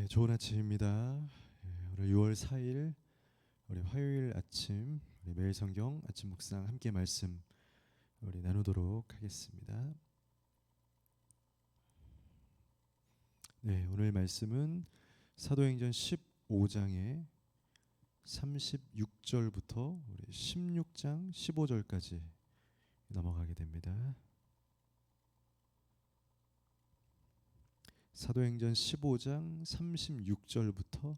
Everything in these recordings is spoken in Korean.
네, 좋은 아침입니다. 오늘 6월 4일 우리 화요일 아침 우리 매일 성경 아침 묵상 함께 말씀 우리 나누도록 하겠습니다. 네, 오늘 말씀은 사도행전 15장의 36절부터 우리 16장 15절까지 넘어가게 됩니다. 사도행전 15장 36절부터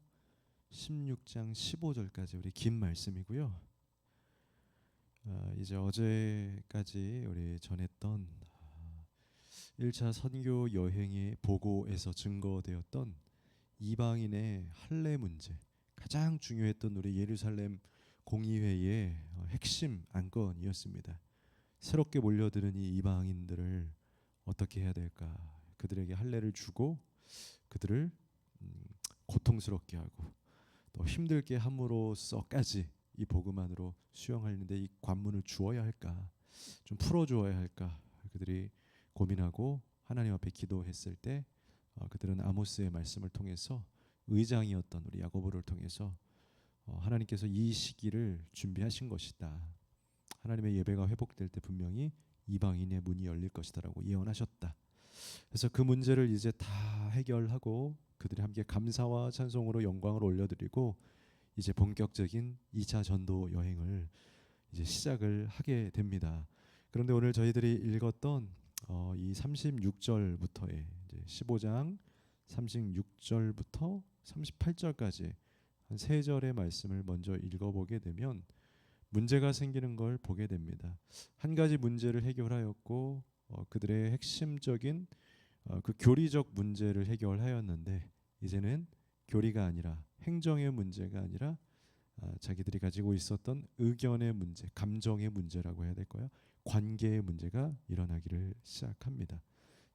16장 15절까지 우리 긴 말씀이고요. 이제 어제까지 우리 전했던 1차 선교 여행의 보고에서 증거되었던 이방인의 할례 문제, 가장 중요했던 우리 예루살렘 공의회의 핵심 안건이었습니다. 새롭게 몰려드는 이 이방인들을 어떻게 해야 될까? 그들에게 할례를 주고 그들을 고통스럽게 하고 또 힘들게 함으로써까지 이 복음 안으로 수용하는데 이 관문을 주어야 할까, 좀 풀어주어야 할까, 그들이 고민하고 하나님 앞에 기도했을 때 그들은 아모스의 말씀을 통해서 의장이었던 우리 야고보를 통해서 하나님께서 이 시기를 준비하신 것이다. 하나님의 예배가 회복될 때 분명히 이방인의 문이 열릴 것이다라고 예언하셨다. 그래서 그 문제를 이제 다 해결하고 그들이 함께 감사와 찬송으로 영광을 올려드리고 이제 본격적인 2차 전도 여행을 이제 시작을 하게 됩니다. 그런데 오늘 저희들이 읽었던 이 36절부터의 이제 15장 36절부터 38절까지 한 3절의 말씀을 먼저 읽어보게 되면 문제가 생기는 걸 보게 됩니다. 한 가지 문제를 해결하였고 그들의 핵심적인 그 교리적 문제를 해결하였는데 이제는 교리가 아니라 행정의 문제가 아니라 자기들이 가지고 있었던 의견의 문제, 감정의 문제라고 해야 될까요? 관계의 문제가 일어나기를 시작합니다.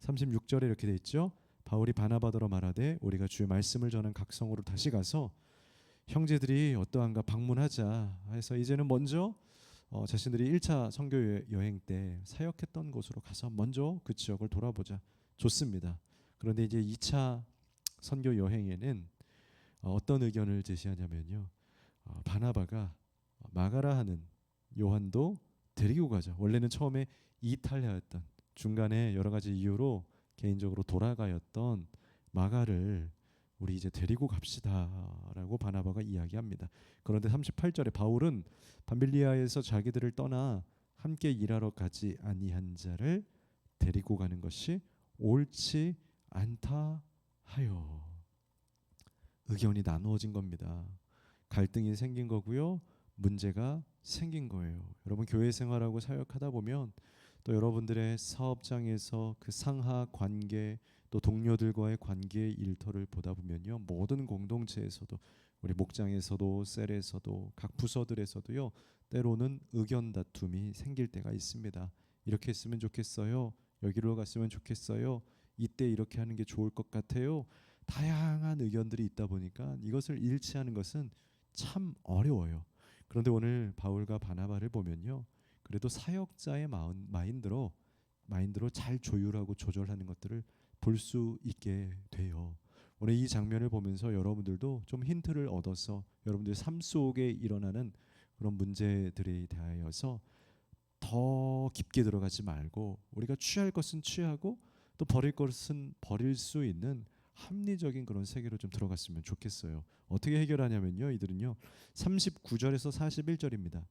36절에 이렇게 돼 있죠. 바울이 바나바더러 말하되 우리가 주의 말씀을 전한 각 성으로 다시 가서 형제들이 어떠한가 방문하자 해서 이제는 먼저 자신들이 1차 선교 여행 때 사역했던 곳으로 가서 먼저 그 지역을 돌아보자. 좋습니다. 그런데 이제 2차 선교 여행에는 어떤 의견을 제시하냐면요. 바나바가 마가라 하는 요한도 데리고 가자. 원래는 처음에 이탈리아였던, 중간에 여러 가지 이유로 개인적으로 돌아가였던 마가를 우리 이제 데리고 갑시다라고 바나바가 이야기합니다. 그런데 38절에 바울은 밤빌리아에서 자기들을 떠나 함께 일하러 가지 아니한 자를 데리고 가는 것이 옳지 않다 하여. 의견이 나누어진 겁니다. 갈등이 생긴 거고요. 문제가 생긴 거예요. 여러분 교회 생활하고 사역하다 보면 또 여러분들의 사업장에서 그 상하 관계 또 동료들과의 관계의 일터를 보다 보면요. 모든 공동체에서도 우리 목장에서도 셀에서도 각 부서들에서도요. 때로는 의견 다툼이 생길 때가 있습니다. 이렇게 했으면 좋겠어요. 여기로 갔으면 좋겠어요. 이때 이렇게 하는 게 좋을 것 같아요. 다양한 의견들이 있다 보니까 이것을 일치하는 것은 참 어려워요. 그런데 오늘 바울과 바나바를 보면요. 그래도 사역자의 마인드로 잘 조율하고 조절하는 것들을 볼 수 있게 돼요. 오늘 이 장면을 보면서 여러분들도 좀 힌트를 얻어서 여러분들 삶 속에 일어나는 그런 문제들에 대하여서 더 깊게 들어가지 말고 우리가 취할 것은 취하고 또 버릴 것은 버릴 수 있는 합리적인 그런 세계로 좀 들어갔으면 좋겠어요. 어떻게 해결하냐면요. 이들은요. 39절에서 41절입니다.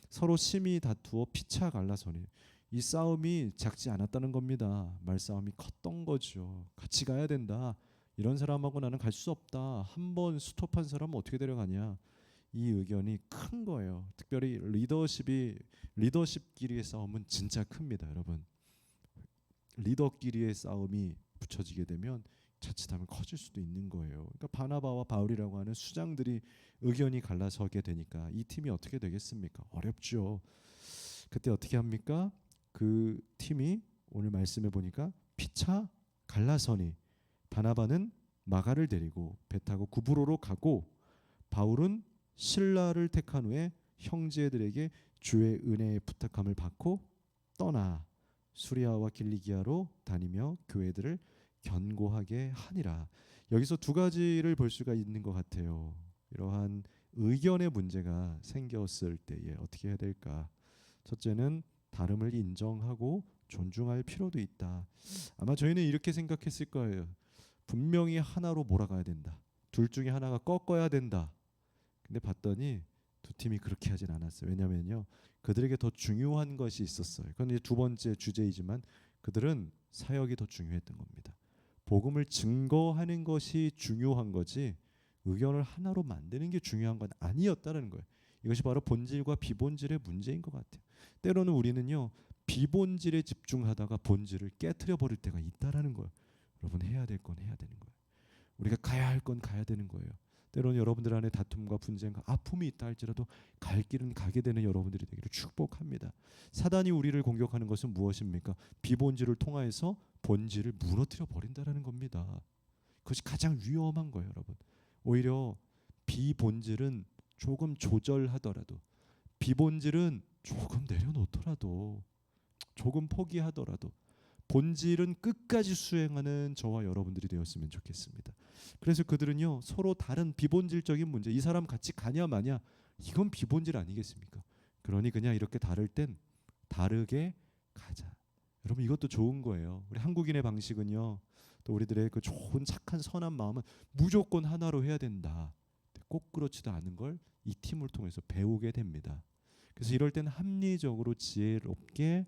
서로 심히 다투어 피차 갈라서니 이 싸움이 작지 않았다는 겁니다. 말싸움이 컸던 거죠. 같이 가야 된다. 이런 사람하고 나는 갈 수 없다. 한 번 스톱한 사람은 어떻게 데려가냐. 이 의견이 큰 거예요. 특별히 리더십끼리의 싸움은 진짜 큽니다, 여러분. 리더끼리의 싸움이 붙여지게 되면 자칫하면 커질 수도 있는 거예요. 그러니까 바나바와 바울이라고 하는 수장들이 의견이 갈라서게 되니까 이 팀이 어떻게 되겠습니까? 어렵죠. 그때 어떻게 합니까? 그 팀이 오늘 말씀해 보니까 피차 갈라서니 바나바는 마가를 데리고 배 타고 구브로로 가고 바울은 실라를 택한 후에 형제들에게 주의 은혜의 부탁함을 받고 떠나 수리아와 길리기아로 다니며 교회들을 견고하게 하니라. 여기서 두 가지를 볼 수가 있는 것 같아요. 이러한 의견의 문제가 생겼을 때에 어떻게 해야 될까? 첫째는 다름을 인정하고 존중할 필요도 있다. 아마 저희는 이렇게 생각했을 거예요. 분명히 하나로 몰아가야 된다. 둘 중에 하나가 꺾어야 된다. 근데 봤더니 두 팀이 그렇게 하진 않았어요. 왜냐면요, 그들에게 더 중요한 것이 있었어요. 그건 이제 두 번째 주제이지만 그들은 사역이 더 중요했던 겁니다. 복음을 증거하는 것이 중요한 거지 의견을 하나로 만드는 게 중요한 건 아니었다는 거예요. 이것이 바로 본질과 비본질의 문제인 것 같아요. 때로는 우리는요, 비본질에 집중하다가 본질을 깨트려 버릴 때가 있다라는 거예요. 여러분, 해야 될 건 해야 되는 거예요. 우리가 가야 할 건 가야 되는 거예요. 때로는 여러분들 안에 다툼과 분쟁과 아픔이 있다 할지라도 갈 길은 가게 되는 여러분들이 되기를 축복합니다. 사단이 우리를 공격하는 것은 무엇입니까? 비본질을 통하여서 본질을 무너뜨려 버린다라는 겁니다. 그것이 가장 위험한 거예요, 여러분. 오히려 비본질은 조금 조절하더라도, 비본질은 조금 내려놓더라도, 조금 포기하더라도 본질은 끝까지 수행하는 저와 여러분들이 되었으면 좋겠습니다. 그래서 그들은요, 서로 다른 비본질적인 문제, 이 사람 같이 가냐 마냐, 이건 비본질 아니겠습니까? 그러니 그냥 이렇게 다를 땐 다르게 가자. 여러분, 이것도 좋은 거예요. 우리 한국인의 방식은요, 또 우리들의 그 좋은 착한 선한 마음은 무조건 하나로 해야 된다. 꼭 그렇지도 않은 걸 이 팀을 통해서 배우게 됩니다. 그래서 이럴 때는 합리적으로 지혜롭게,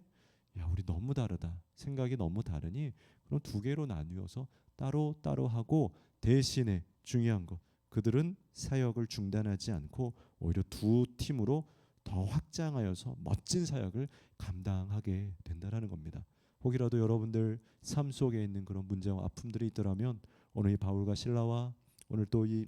야, 우리 너무 다르다, 생각이 너무 다르니 그럼 두 개로 나누어서 따로 따로 하고, 대신에 중요한 거, 그들은 사역을 중단하지 않고 오히려 두 팀으로 더 확장하여서 멋진 사역을 감당하게 된다라는 겁니다. 혹이라도 여러분들 삶 속에 있는 그런 문제와 아픔들이 있더라면 오늘 이 바울과 실라와 오늘 또 이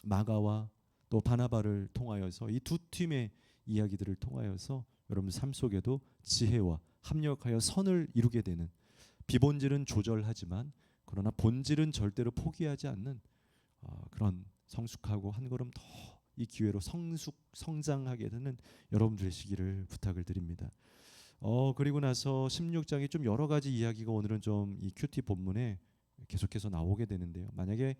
마가와 또 바나바를 통하여서 이 두 팀의 이야기들을 통하여서 여러분 삶 속에도 지혜와 합력하여 선을 이루게 되는, 비본질은 조절하지만 그러나 본질은 절대로 포기하지 않는 그런 성숙하고 한 걸음 더 이 기회로 성장하게 되는 여러분 되시기를 부탁을 드립니다. 그리고 나서 16장이 좀 여러 가지 이야기가 오늘은 좀 이 큐티 본문에 계속해서 나오게 되는데요. 만약에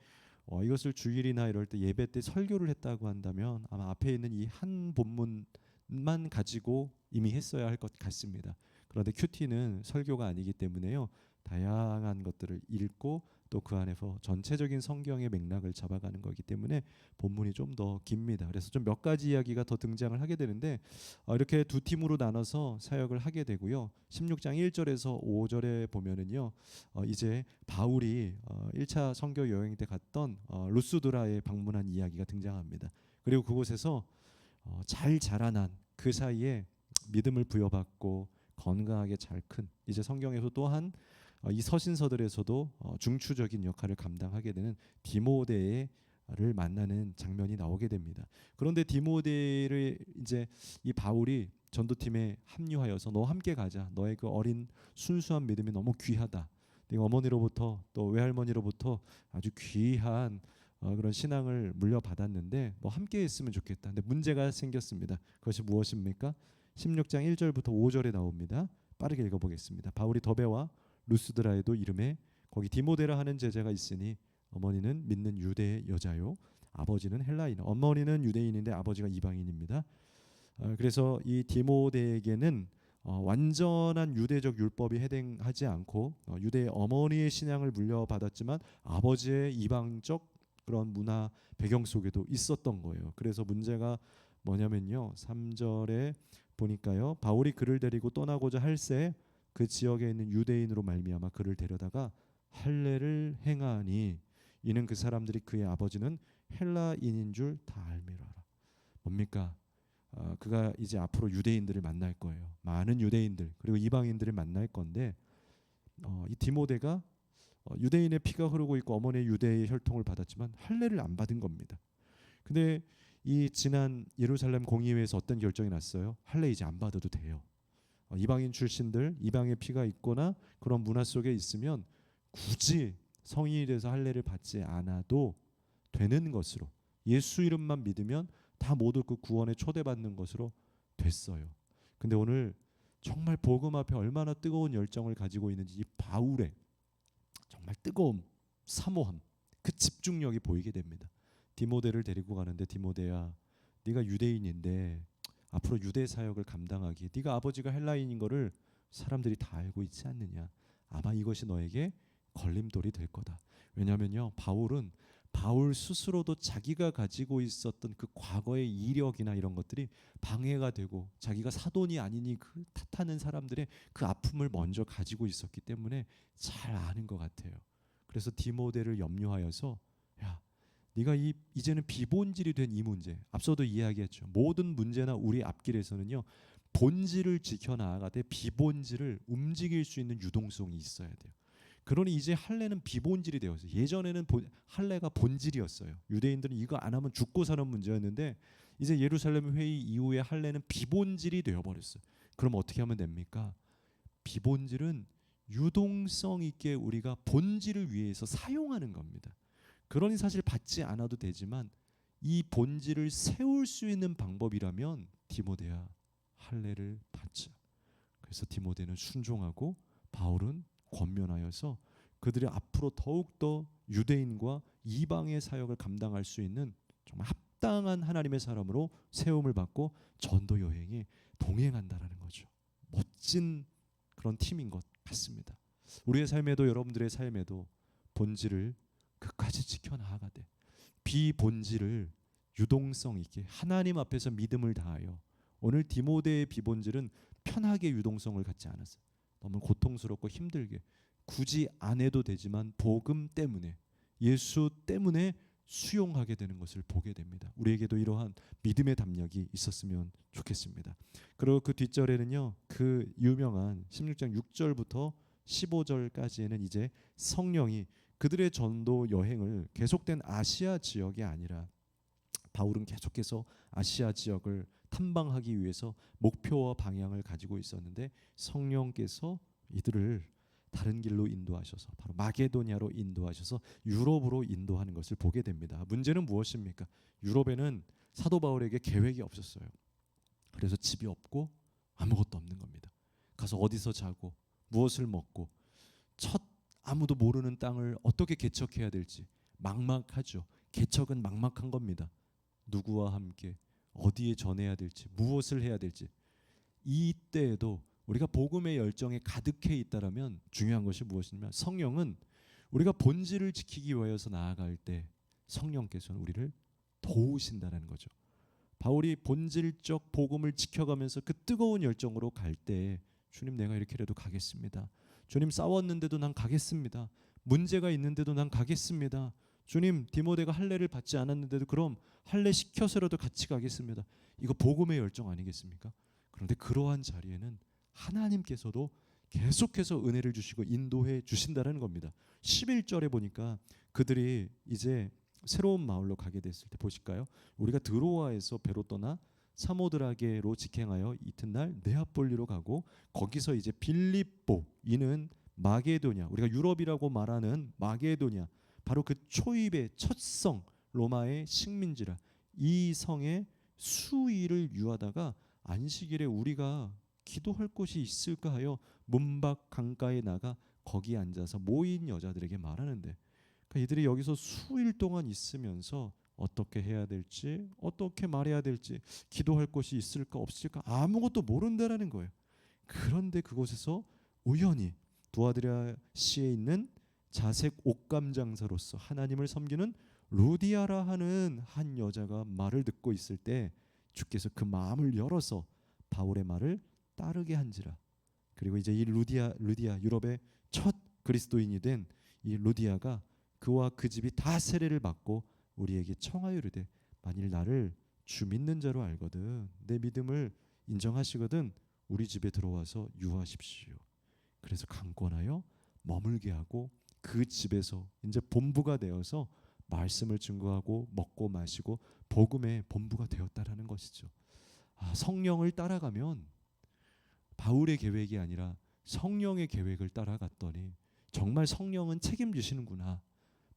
이것을 주일이나 이럴 때 예배 때 설교를 했다고 한다면 아마 앞에 있는 이 한 본문만 가지고 이미 했어야 할 것 같습니다. 그런데 큐티는 설교가 아니기 때문에요, 다양한 것들을 읽고 또 그 안에서 전체적인 성경의 맥락을 잡아가는 거기 때문에 본문이 좀 더 깁니다. 그래서 좀 몇 가지 이야기가 더 등장을 하게 되는데 이렇게 두 팀으로 나눠서 사역을 하게 되고요. 16장 1절에서 5절에 보면은요, 이제 바울이 1차 선교 여행 때 갔던 루스드라에 방문한 이야기가 등장합니다. 그리고 그곳에서 잘 자라난 그 사이에 믿음을 부여받고 건강하게 잘 큰, 이제 성경에서 또한 이 서신서들에서도 중추적인 역할을 감당하게 되는 디모데를 만나는 장면이 나오게 됩니다. 그런데 디모데를 이제 이 바울이 전도팀에 합류하여서 너 함께 가자. 너의 그 어린 순수한 믿음이 너무 귀하다. 네가 어머니로부터 또 외할머니로부터 아주 귀한 그런 신앙을 물려받았는데 너 함께 했으면 좋겠다. 근데 문제가 생겼습니다. 그것이 무엇입니까? 16장 1절부터 5절에 나옵니다. 빠르게 읽어보겠습니다. 바울이 더베와 루스드라에도 이름에 거기 디모데라 하는 제자가 있으니 어머니는 믿는 유대 여자요 아버지는 헬라인, 어머니는 유대인인데 아버지가 이방인입니다. 그래서 이 디모데에게는 완전한 유대적 율법이 해당하지 않고 유대 어머니의 신앙을 물려받았지만 아버지의 이방적 그런 문화 배경 속에도 있었던 거예요. 그래서 문제가 뭐냐면요, 3절에 보니까요, 바울이 그를 데리고 떠나고자 할새 그 지역에 있는 유대인으로 말미암아 그를 데려다가 할례를 행하니 이는 그 사람들이 그의 아버지는 헬라인인 줄 다 알미라라. 뭡니까? 그가 이제 앞으로 유대인들을 만날 거예요. 많은 유대인들 그리고 이방인들을 만날 건데 이 디모데가 유대인의 피가 흐르고 있고 어머니의 유대의 혈통을 받았지만 할례를 안 받은 겁니다. 근데 이 지난 예루살렘 공의회에서 어떤 결정이 났어요? 할례 이제 안 받아도 돼요. 이방인 출신들, 이방의 피가 있거나 그런 문화 속에 있으면 굳이 성인이 돼서 할례를 받지 않아도 되는 것으로, 예수 이름만 믿으면 다 모두 그 구원에 초대받는 것으로 됐어요. 근데 오늘 정말 복음 앞에 얼마나 뜨거운 열정을 가지고 있는지 이 바울의 정말 뜨거움, 사모함, 그 집중력이 보이게 됩니다. 디모데를 데리고 가는데 디모데야, 네가 유대인인데 앞으로 유대 사역을 감당하기에 네가 아버지가 헬라인인 거를 사람들이 다 알고 있지 않느냐. 아마 이것이 너에게 걸림돌이 될 거다. 왜냐하면요, 바울 스스로도 자기가 가지고 있었던 그 과거의 이력이나 이런 것들이 방해가 되고 자기가 사돈이 아니니 그 탓하는 사람들의 그 아픔을 먼저 가지고 있었기 때문에 잘 아는 것 같아요. 그래서 디모데를 염려하여서 야, 네가 이제는 비본질이 된 이 문제, 앞서도 이야기했죠. 모든 문제나 우리 앞길에서는요, 본질을 지켜나가되 비본질을 움직일 수 있는 유동성이 있어야 돼요. 그러니 이제 할례는 비본질이 되었어요. 예전에는 할례가 본질이었어요. 유대인들은 이거 안 하면 죽고 사는 문제였는데 이제 예루살렘 회의 이후에 할례는 비본질이 되어버렸어요. 그럼 어떻게 하면 됩니까? 비본질은 유동성 있게 우리가 본질을 위해서 사용하는 겁니다. 그러니 사실 받지 않아도 되지만 이 본질을 세울 수 있는 방법이라면 디모데야, 할례를 받자. 그래서 디모데는 순종하고 바울은 권면하여서 그들이 앞으로 더욱더 유대인과 이방의 사역을 감당할 수 있는 정말 합당한 하나님의 사람으로 세움을 받고 전도 여행에 동행한다라는 거죠. 멋진 그런 팀인 것 같습니다. 우리의 삶에도, 여러분들의 삶에도 본질을 끝까지 지켜나가되 비본질을 유동성 있게 하나님 앞에서 믿음을 다하여, 오늘 디모데의 비본질은 편하게 유동성을 갖지 않았어요. 너무 고통스럽고 힘들게 굳이 안 해도 되지만 복음 때문에, 예수 때문에 수용하게 되는 것을 보게 됩니다. 우리에게도 이러한 믿음의 담력이 있었으면 좋겠습니다. 그리고 그 뒷절에는요, 그 유명한 16장 6절부터 15절까지에는 이제 성령이 그들의 전도 여행을 계속된 아시아 지역이 아니라, 바울은 계속해서 아시아 지역을 탐방하기 위해서 목표와 방향을 가지고 있었는데 성령께서 이들을 다른 길로 인도하셔서 바로 마게도냐로 인도하셔서 유럽으로 인도하는 것을 보게 됩니다. 문제는 무엇입니까? 유럽에는 사도 바울에게 계획이 없었어요. 그래서 집이 없고 아무것도 없는 겁니다. 가서 어디서 자고 무엇을 먹고 첫 아무도 모르는 땅을 어떻게 개척해야 될지 막막하죠. 개척은 막막한 겁니다. 누구와 함께 어디에 전해야 될지 무엇을 해야 될지. 이때에도 우리가 복음의 열정에 가득해 있다라면 중요한 것이 무엇이냐면, 성령은 우리가 본질을 지키기 위해서 나아갈 때 성령께서는 우리를 도우신다는 거죠. 바울이 본질적 복음을 지켜가면서 그 뜨거운 열정으로 갈 때, 주님 내가 이렇게라도 가겠습니다. 주님 싸웠는데도 난 가겠습니다. 문제가 있는데도 난 가겠습니다. 주님 디모데가 할례를 받지 않았는데도 그럼 할례 시켜서라도 같이 가겠습니다. 이거 복음의 열정 아니겠습니까? 그런데 그러한 자리에는 하나님께서도 계속해서 은혜를 주시고 인도해 주신다는 겁니다. 11절에 보니까 그들이 이제 새로운 마을로 가게 됐을 때 보실까요? 우리가 드로아에서 배로 떠나 사모드라게로 직행하여 이튿날 네아폴리로 가고 거기서 이제 빌립보, 이는 마게도냐, 우리가 유럽이라고 말하는 마게도냐, 바로 그 초입의 첫 성, 로마의 식민지라, 이 성의 수위를 유하다가 안식일에 우리가 기도할 곳이 있을까 하여 문밖 강가에 나가 거기 앉아서 모인 여자들에게 말하는데, 그러니까 이들이 여기서 수일 동안 있으면서 어떻게 해야 될지, 어떻게 말해야 될지, 기도할 곳이 있을까 없을까 아무것도 모른다라는 거예요. 그런데 그곳에서 우연히 두아드리아시에 있는 자색 옷감 장사로서 하나님을 섬기는 루디아라 하는 한 여자가 말을 듣고 있을 때 주께서 그 마음을 열어서 바울의 말을 따르게 한지라. 그리고 이제 이 루디아 유럽의 첫 그리스도인이 된 이 루디아가 그와 그 집이 다 세례를 받고 우리에게 청하여 이르되, 만일 나를 주 믿는 자로 알거든, 내 믿음을 인정하시거든, 우리 집에 들어와서 유하십시오. 그래서 강권하여 머물게 하고 그 집에서 이제 본부가 되어서 말씀을 증거하고 먹고 마시고 복음의 본부가 되었다라는 것이죠. 성령을 따라가면, 바울의 계획이 아니라 성령의 계획을 따라갔더니 정말 성령은 책임지시는구나.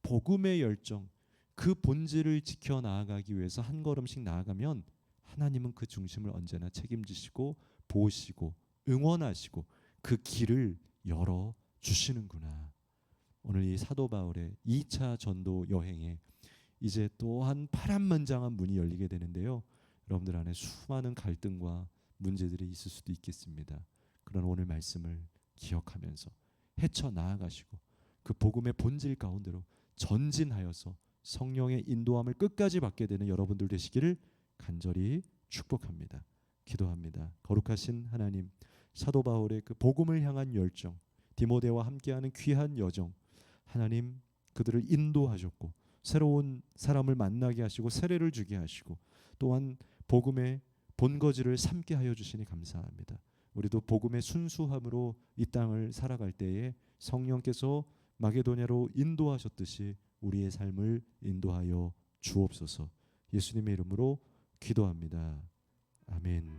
복음의 열정, 그 본질을 지켜 나아가기 위해서 한 걸음씩 나아가면 하나님은 그 중심을 언제나 책임지시고 보시고 응원하시고 그 길을 열어 주시는구나. 오늘 이 사도 바울의 2차 전도 여행에 이제 또한 파란만장한 문이 열리게 되는데요. 여러분들 안에 수많은 갈등과 문제들이 있을 수도 있겠습니다. 그런 오늘 말씀을 기억하면서 헤쳐 나아가시고 그 복음의 본질 가운데로 전진하여서 성령의 인도함을 끝까지 받게 되는 여러분들 되시기를 간절히 축복합니다. 기도합니다. 거룩하신 하나님, 사도 바울의 그 복음을 향한 열정, 디모데와 함께하는 귀한 여정, 하나님 그들을 인도하셨고 새로운 사람을 만나게 하시고 세례를 주게 하시고 또한 복음의 본거지를 삼게 하여 주시니 감사합니다. 우리도 복음의 순수함으로 이 땅을 살아갈 때에 성령께서 마게도냐로 인도하셨듯이 우리의 삶을 인도하여 주옵소서. 예수님의 이름으로 기도합니다. 아멘.